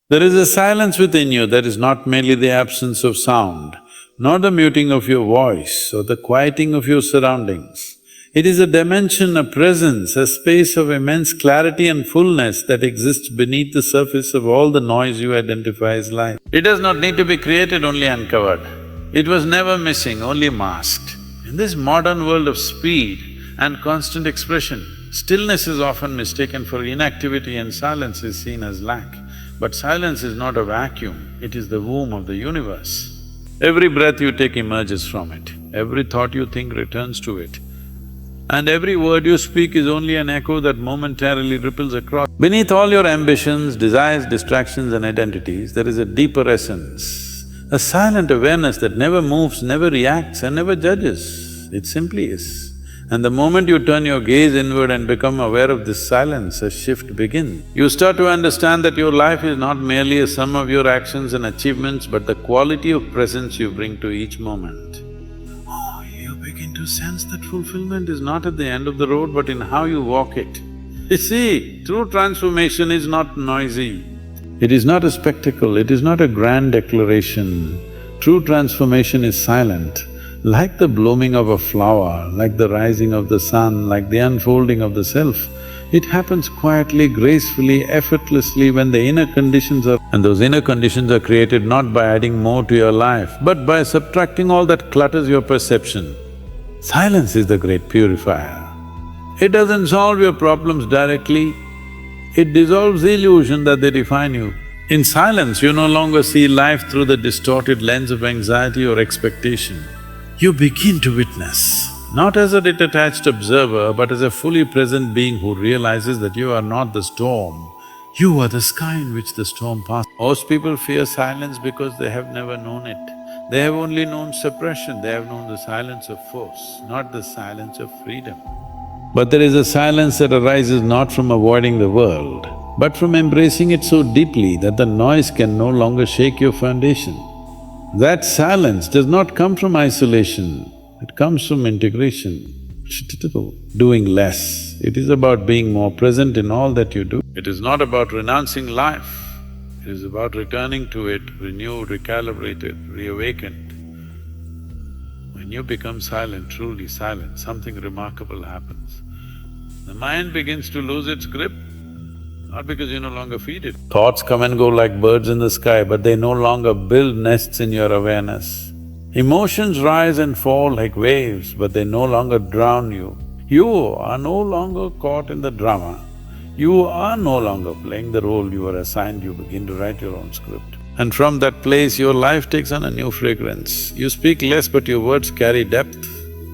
There is a silence within you that is not merely the absence of sound, nor the muting of your voice or the quieting of your surroundings. It is a dimension, a presence, a space of immense clarity and fullness that exists beneath the surface of all the noise you identify as life. It does not need to be created, only uncovered. It was never missing, only masked. In this modern world of speed and constant expression, stillness is often mistaken for inactivity and silence is seen as lack. But silence is not a vacuum, it is the womb of the universe. Every breath you take emerges from it, every thought you think returns to it, and every word you speak is only an echo that momentarily ripples across. Beneath all your ambitions, desires, distractions and identities, there is a deeper essence, a silent awareness that never moves, never reacts and never judges. It simply is. And the moment you turn your gaze inward and become aware of this silence, a shift begins. You start to understand that your life is not merely a sum of your actions and achievements, but the quality of presence you bring to each moment. Oh, you begin to sense that fulfillment is not at the end of the road, but in how you walk it. You see, true transformation is not noisy. It is not a spectacle, it is not a grand declaration. True transformation is silent. Like the blooming of a flower, like the rising of the sun, like the unfolding of the self, it happens quietly, gracefully, effortlessly when the inner conditions are… And those inner conditions are created not by adding more to your life, but by subtracting all that clutters your perception. Silence is the great purifier. It doesn't solve your problems directly, it dissolves the illusion that they define you. In silence, you no longer see life through the distorted lens of anxiety or expectation. You begin to witness, not as a detached observer, but as a fully present being who realizes that you are not the storm, you are the sky in which the storm passes. Most people fear silence because they have never known it. They have only known suppression, they have known the silence of force, not the silence of freedom. But there is a silence that arises not from avoiding the world, but from embracing it so deeply that the noise can no longer shake your foundation. That silence does not come from isolation, it comes from integration, doing less. It is about being more present in all that you do. It is not about renouncing life, it is about returning to it, renewed, recalibrated, reawakened. When you become silent, truly silent, something remarkable happens. The mind begins to lose its grip, not because you no longer feed it. Thoughts come and go like birds in the sky, but they no longer build nests in your awareness. Emotions rise and fall like waves, but they no longer drown you. You are no longer caught in the drama. You are no longer playing the role you were assigned, you begin to write your own script. And from that place, your life takes on a new fragrance. You speak less, but your words carry depth.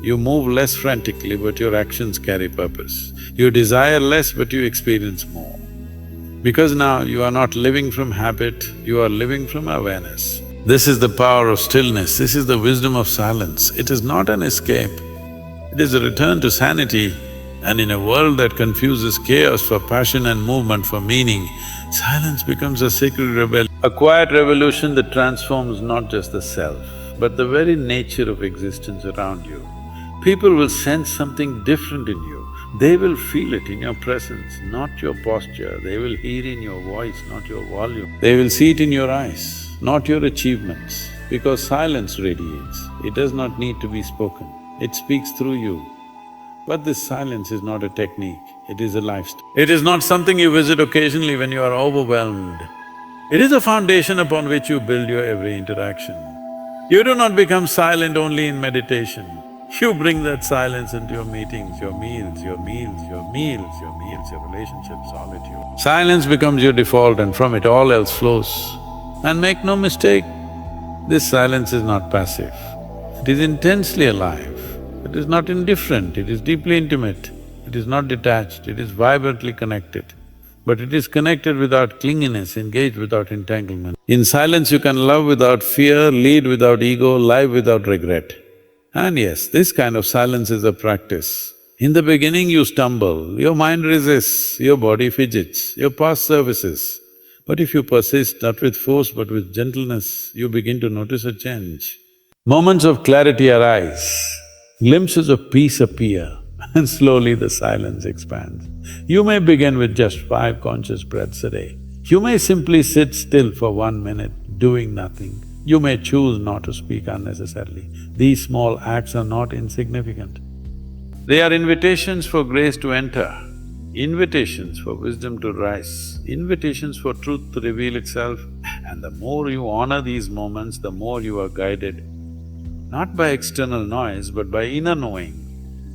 You move less frantically, but your actions carry purpose. You desire less, but you experience more. Because now you are not living from habit, you are living from awareness. This is the power of stillness, this is the wisdom of silence. It is not an escape, it is a return to sanity. And in a world that confuses chaos for passion and movement for meaning, silence becomes a sacred rebellion. A quiet revolution that transforms not just the self, but the very nature of existence around you. People will sense something different in you. They will feel it in your presence, not your posture. They will hear in your voice, not your volume. They will see it in your eyes, not your achievements. Because silence radiates, it does not need to be spoken, it speaks through you. But this silence is not a technique, it is a lifestyle. It is not something you visit occasionally when you are overwhelmed. It is a foundation upon which you build your every interaction. You do not become silent only in meditation. You bring that silence into your meetings, your meals, your meals, your meals, your meals, your relationships, solitude. Silence becomes your default and from it all else flows. And make no mistake, this silence is not passive. It is intensely alive. It is not indifferent, it is deeply intimate. It is not detached, it is vibrantly connected. But it is connected without clinginess, engaged without entanglement. In silence you can love without fear, lead without ego, live without regret. And yes, this kind of silence is a practice. In the beginning you stumble, your mind resists, your body fidgets, your past surfaces. But if you persist, not with force but with gentleness, you begin to notice a change. Moments of clarity arise, glimpses of peace appear, and slowly the silence expands. You may begin with just 5 conscious breaths a day. You may simply sit still for 1 minute, doing nothing. You may choose not to speak unnecessarily. These small acts are not insignificant. They are invitations for grace to enter, invitations for wisdom to rise, invitations for truth to reveal itself. And the more you honor these moments, the more you are guided, not by external noise, but by inner knowing.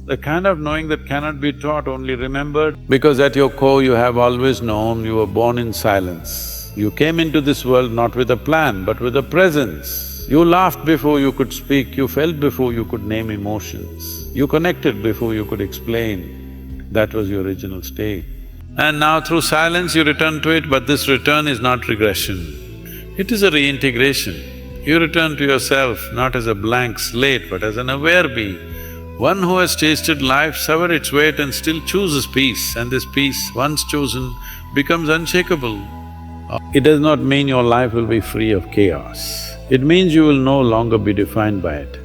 The kind of knowing that cannot be taught, only remembered, because at your core you have always known you were born in silence. You came into this world not with a plan, but with a presence. You laughed before you could speak, you felt before you could name emotions. You connected before you could explain. That was your original state. And now through silence you return to it, but this return is not regression. It is a reintegration. You return to yourself not as a blank slate, but as an aware being. One who has tasted life, suffered its weight and still chooses peace, and this peace, once chosen, becomes unshakable. It does not mean your life will be free of chaos. It means you will no longer be defined by it.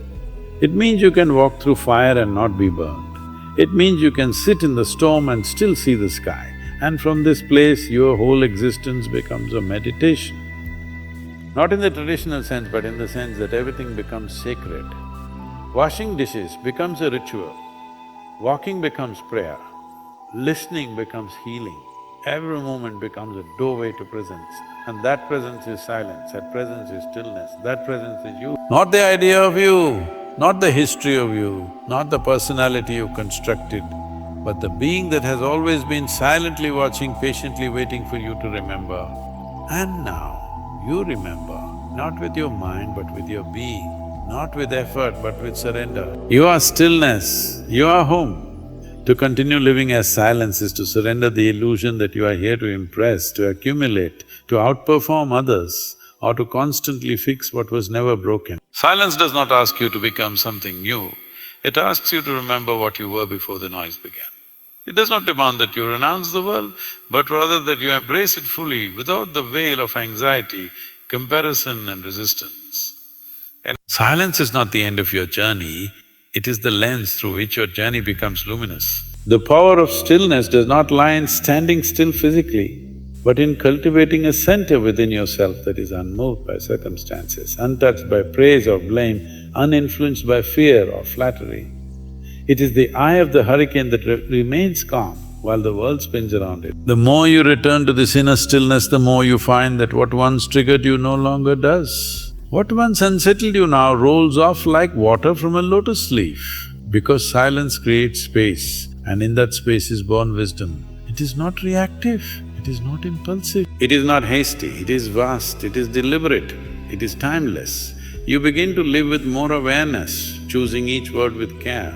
It means you can walk through fire and not be burned. It means you can sit in the storm and still see the sky. And from this place, your whole existence becomes a meditation. Not in the traditional sense, but in the sense that everything becomes sacred. Washing dishes becomes a ritual, walking becomes prayer, listening becomes healing. Every moment becomes a doorway to presence, and that presence is silence, that presence is stillness, that presence is you. Not the idea of you, not the history of you, not the personality you constructed, but the being that has always been silently watching, patiently waiting for you to remember. And now, you remember, not with your mind but with your being, not with effort but with surrender. You are stillness, you are home. To continue living as silence is to surrender the illusion that you are here to impress, to accumulate, to outperform others, or to constantly fix what was never broken. Silence does not ask you to become something new, it asks you to remember what you were before the noise began. It does not demand that you renounce the world, but rather that you embrace it fully without the veil of anxiety, comparison and resistance. And silence is not the end of your journey, it is the lens through which your journey becomes luminous. The power of stillness does not lie in standing still physically, but in cultivating a center within yourself that is unmoved by circumstances, untouched by praise or blame, uninfluenced by fear or flattery. It is the eye of the hurricane that remains calm while the world spins around it. The more you return to this inner stillness, the more you find that what once triggered you no longer does. What once unsettled you now rolls off like water from a lotus leaf. Because silence creates space, and in that space is born wisdom. It is not reactive, it is not impulsive. It is not hasty, it is vast, it is deliberate, it is timeless. You begin to live with more awareness, choosing each word with care.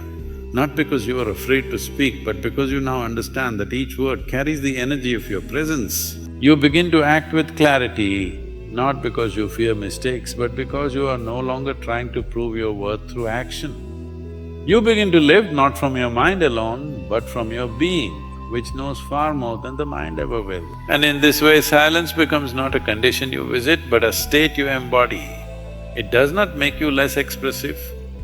Not because you are afraid to speak, but because you now understand that each word carries the energy of your presence. You begin to act with clarity, not because you fear mistakes, but because you are no longer trying to prove your worth through action. You begin to live not from your mind alone, but from your being, which knows far more than the mind ever will. And in this way, silence becomes not a condition you visit, but a state you embody. It does not make you less expressive,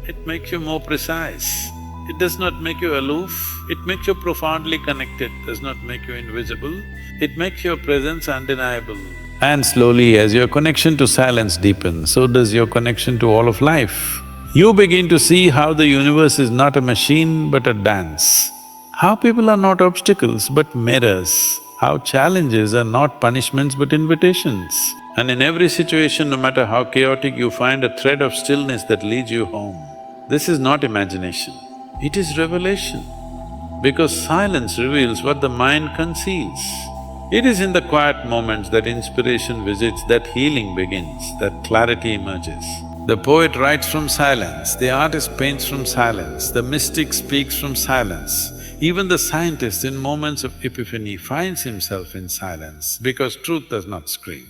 it makes you more precise. It does not make you aloof, it makes you profoundly connected, does not make you invisible, it makes your presence undeniable. And slowly, as your connection to silence deepens, so does your connection to all of life. You begin to see how the universe is not a machine but a dance, how people are not obstacles but mirrors, how challenges are not punishments but invitations. And in every situation, no matter how chaotic, you find a thread of stillness that leads you home. This is not imagination. It is revelation, because silence reveals what the mind conceals. It is in the quiet moments that inspiration visits, that healing begins, that clarity emerges. The poet writes from silence, the artist paints from silence, the mystic speaks from silence. Even the scientist in moments of epiphany finds himself in silence, because truth does not scream,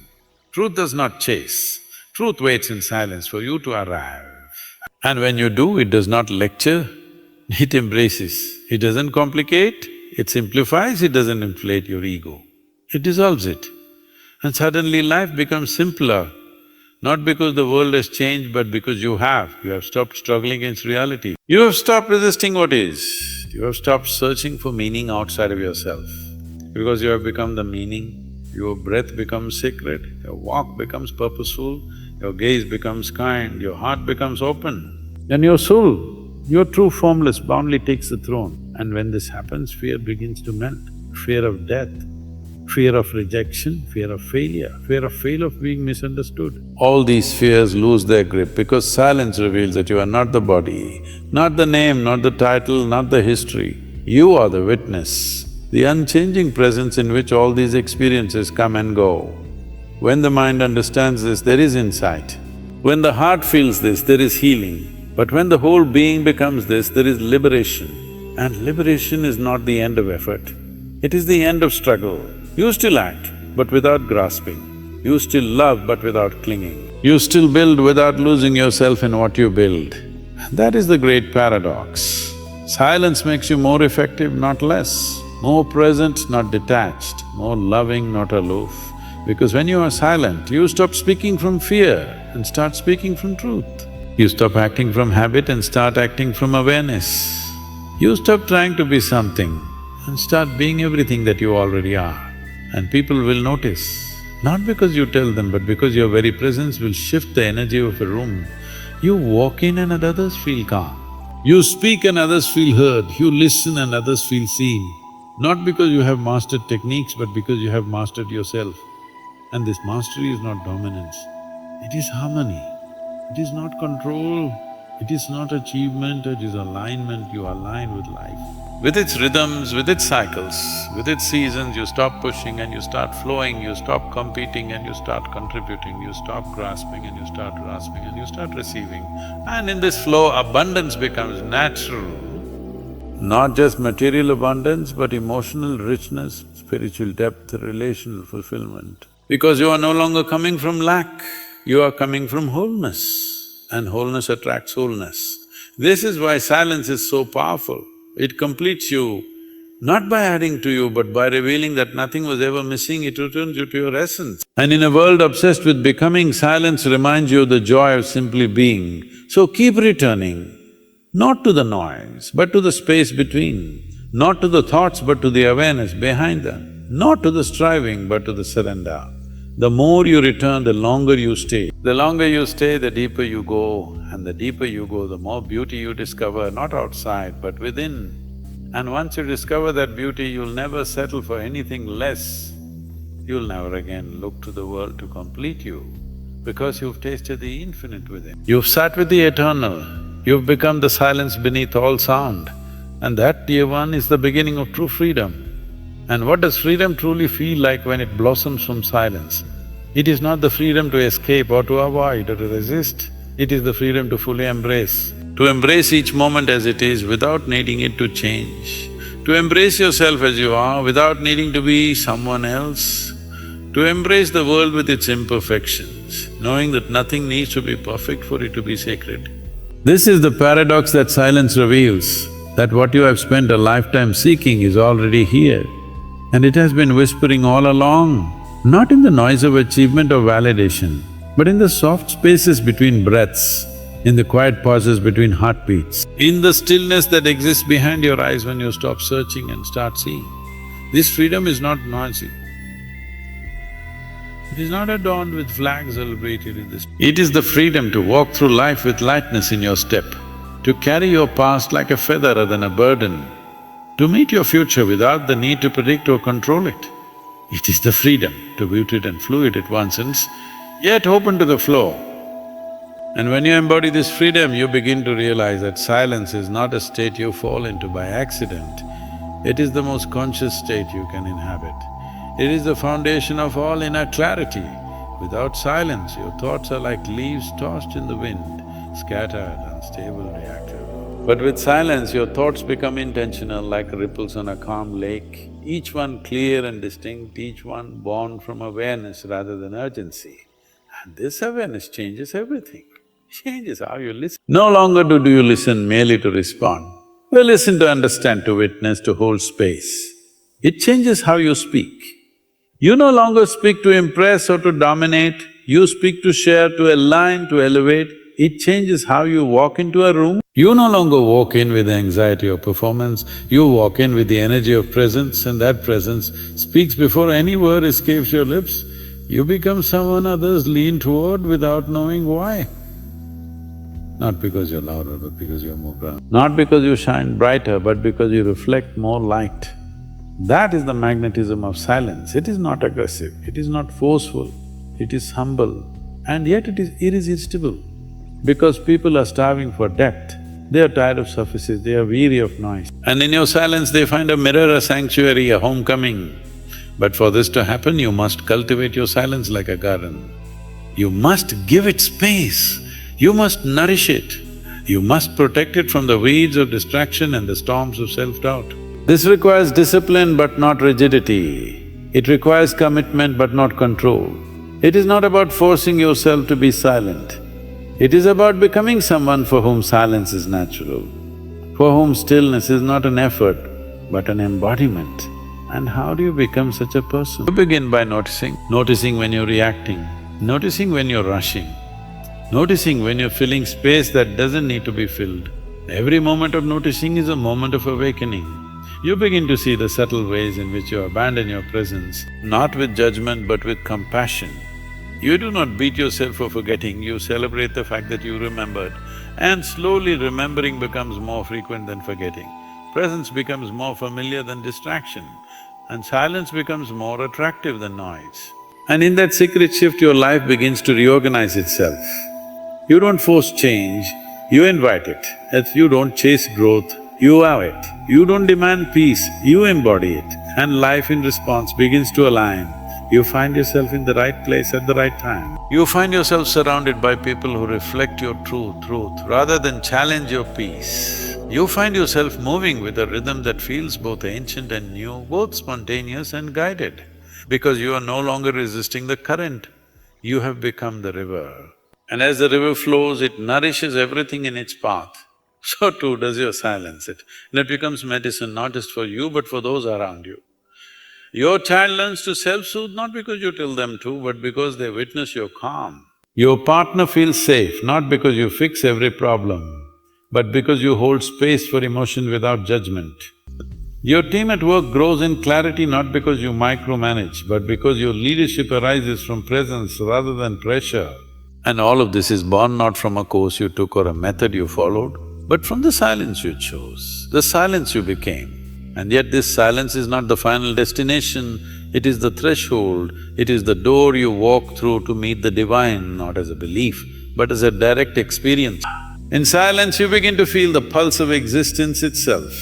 truth does not chase, truth waits in silence for you to arrive. And when you do, it does not lecture, it embraces. It doesn't complicate, it simplifies, it doesn't inflate your ego. It dissolves it. And suddenly life becomes simpler, not because the world has changed, but because you have stopped struggling against reality. You have stopped resisting what is, you have stopped searching for meaning outside of yourself. Because you have become the meaning, Your breath becomes sacred, your walk becomes purposeful, your gaze becomes kind, your heart becomes open. Then your soul, your true formless boundly takes the throne. And when this happens, fear begins to melt. Fear of death, fear of rejection, fear of failure of being misunderstood. All these fears lose their grip because silence reveals that you are not the body, not the name, not the title, not the history. You are the witness, the unchanging presence in which all these experiences come and go. When the mind understands this, there is insight. When the heart feels this, there is healing. But when the whole being becomes this, there is liberation. And liberation is not the end of effort, it is the end of struggle. You still act, but without grasping. You still love, but without clinging. You still build without losing yourself in what you build. That is the great paradox. Silence makes you more effective, not less. More present, not detached. More loving, not aloof. Because when you are silent, you stop speaking from fear and start speaking from truth. You stop acting from habit and start acting from awareness. You stop trying to be something and start being everything that you already are. And people will notice, not because you tell them, but because your very presence will shift the energy of a room. You walk in and others feel calm. You speak and others feel heard. You listen and others feel seen. Not because you have mastered techniques, but because you have mastered yourself. And this mastery is not dominance, it is harmony. It is not control, it is not achievement, it is alignment. You align with life. With its rhythms, with its cycles, with its seasons, you stop pushing and you start flowing, you stop competing and you start contributing, you stop grasping and you start grasping and you start receiving. And in this flow, abundance becomes natural. Not just material abundance, but emotional richness, spiritual depth, relational fulfillment. Because you are no longer coming from lack, you are coming from wholeness, and wholeness attracts wholeness. This is why silence is so powerful. It completes you, not by adding to you, but by revealing that nothing was ever missing, it returns you to your essence. And in a world obsessed with becoming, silence reminds you of the joy of simply being. So keep returning, not to the noise, but to the space between, not to the thoughts, but to the awareness behind them, not to the striving, but to the surrender. The more you return, the longer you stay. The longer you stay, the deeper you go, and the deeper you go, the more beauty you discover, not outside, but within. And once you discover that beauty, you'll never settle for anything less. You'll never again look to the world to complete you, because you've tasted the infinite within. You've sat with the eternal, you've become the silence beneath all sound, and that, dear one, is the beginning of true freedom. And what does freedom truly feel like when it blossoms from silence? It is not the freedom to escape or to avoid or to resist, it is the freedom to fully embrace. To embrace each moment as it is without needing it to change. To embrace yourself as you are without needing to be someone else. To embrace the world with its imperfections, knowing that nothing needs to be perfect for it to be sacred. This is the paradox that silence reveals, that what you have spent a lifetime seeking is already here. And it has been whispering all along, not in the noise of achievement or validation, but in the soft spaces between breaths, in the quiet pauses between heartbeats, in the stillness that exists behind your eyes when you stop searching and start seeing. This freedom is not noisy. It is not adorned with flags celebrated in this. It is the freedom to walk through life with lightness in your step, to carry your past like a feather rather than a burden, to meet your future without the need to predict or control it. It is the freedom to be muted and fluid at one sense, yet open to the flow. And when you embody this freedom, you begin to realize that silence is not a state you fall into by accident. It is the most conscious state you can inhabit. It is the foundation of all inner clarity. Without silence, your thoughts are like leaves tossed in the wind, scattered, unstable, reactive. But with silence, your thoughts become intentional like ripples on a calm lake, each one clear and distinct, each one born from awareness rather than urgency. And this awareness changes everything, changes how you listen. No longer do you listen merely to respond. You listen to understand, to witness, to hold space. It changes how you speak. You no longer speak to impress or to dominate, you speak to share, to align, to elevate. It changes how you walk into a room. You no longer walk in with the anxiety of performance, you walk in with the energy of presence, and that presence speaks before any word escapes your lips. You become someone others lean toward without knowing why. Not because you're louder, but because you're more grounded. Not because you shine brighter, but because you reflect more light. That is the magnetism of silence. It is not aggressive, it is not forceful, it is humble, and yet it is irresistible. Because people are starving for depth, they are tired of surfaces, they are weary of noise. And in your silence, they find a mirror, a sanctuary, a homecoming. But for this to happen, you must cultivate your silence like a garden. You must give it space, you must nourish it, you must protect it from the weeds of distraction and the storms of self-doubt. This requires discipline but not rigidity. It requires commitment but not control. It is not about forcing yourself to be silent. It is about becoming someone for whom silence is natural, for whom stillness is not an effort but an embodiment. And how do you become such a person? You begin by noticing when you're reacting, noticing when you're rushing, noticing when you're filling space that doesn't need to be filled. Every moment of noticing is a moment of awakening. You begin to see the subtle ways in which you abandon your presence, not with judgment but with compassion. You do not beat yourself for forgetting, you celebrate the fact that you remembered, and slowly remembering becomes more frequent than forgetting. Presence becomes more familiar than distraction, and silence becomes more attractive than noise. And in that secret shift, your life begins to reorganize itself. You don't force change, you invite it. You don't chase growth, you have it. You don't demand peace, you embody it. And life in response begins to align. You find yourself in the right place at the right time. You find yourself surrounded by people who reflect your truth rather than challenge your peace. You find yourself moving with a rhythm that feels both ancient and new, both spontaneous and guided. Because you are no longer resisting the current, you have become the river. And as the river flows, it nourishes everything in its path. So too does your silence. It becomes medicine not just for you but for those around you. Your child learns to self-soothe not because you tell them to, but because they witness your calm. Your partner feels safe not because you fix every problem, but because you hold space for emotion without judgment. Your team at work grows in clarity not because you micromanage, but because your leadership arises from presence rather than pressure. And all of this is born not from a course you took or a method you followed, but from the silence you chose, the silence you became. And yet this silence is not the final destination, it is the threshold, it is the door you walk through to meet the divine, not as a belief, but as a direct experience. In silence, you begin to feel the pulse of existence itself.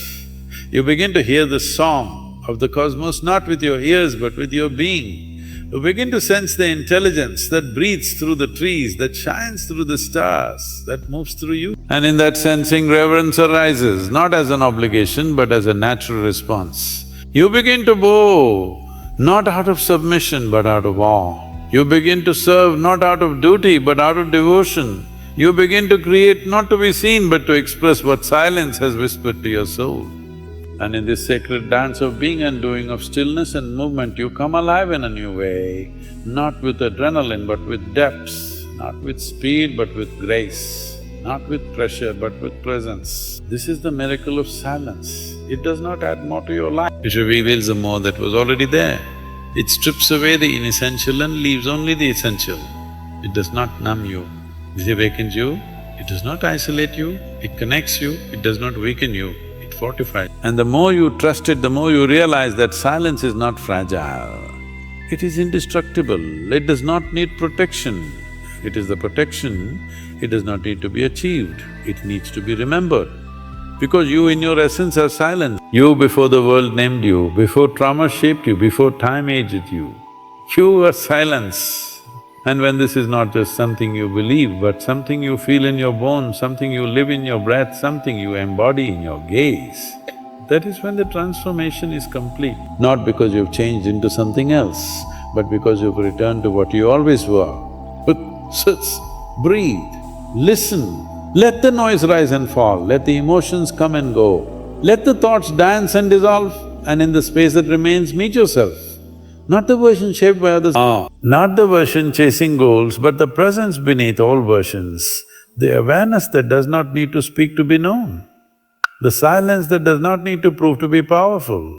You begin to hear the song of the cosmos not with your ears but with your being. You begin to sense the intelligence that breathes through the trees, that shines through the stars, that moves through you. And in that sensing, reverence arises, not as an obligation but as a natural response. You begin to bow, not out of submission but out of awe. You begin to serve not out of duty but out of devotion. You begin to create not to be seen but to express what silence has whispered to your soul. And in this sacred dance of being and doing, of stillness and movement, you come alive in a new way, not with adrenaline but with depths, not with speed but with grace, not with pressure but with presence. This is the miracle of silence. It does not add more to your life, it reveals the more that was already there. It strips away the inessential and leaves only the essential. It does not numb you, it awakens you, it does not isolate you, it connects you, it does not weaken you, it fortifies. And the more you trust it, the more you realize that silence is not fragile. It is indestructible, it does not need protection. It is the protection, it does not need to be achieved, it needs to be remembered. Because you in your essence are silent. You before the world named you, before trauma shaped you, before time aged you, you are silence. And when this is not just something you believe, but something you feel in your bones, something you live in your breath, something you embody in your gaze, that is when the transformation is complete. Not because you've changed into something else, but because you've returned to what you always were. But sits, breathe, listen, let the noise rise and fall, let the emotions come and go, let the thoughts dance and dissolve, and in the space that remains, meet yourself. Not the version shaped by others, not the version chasing goals, but the presence beneath all versions, the awareness that does not need to speak to be known, the silence that does not need to prove to be powerful.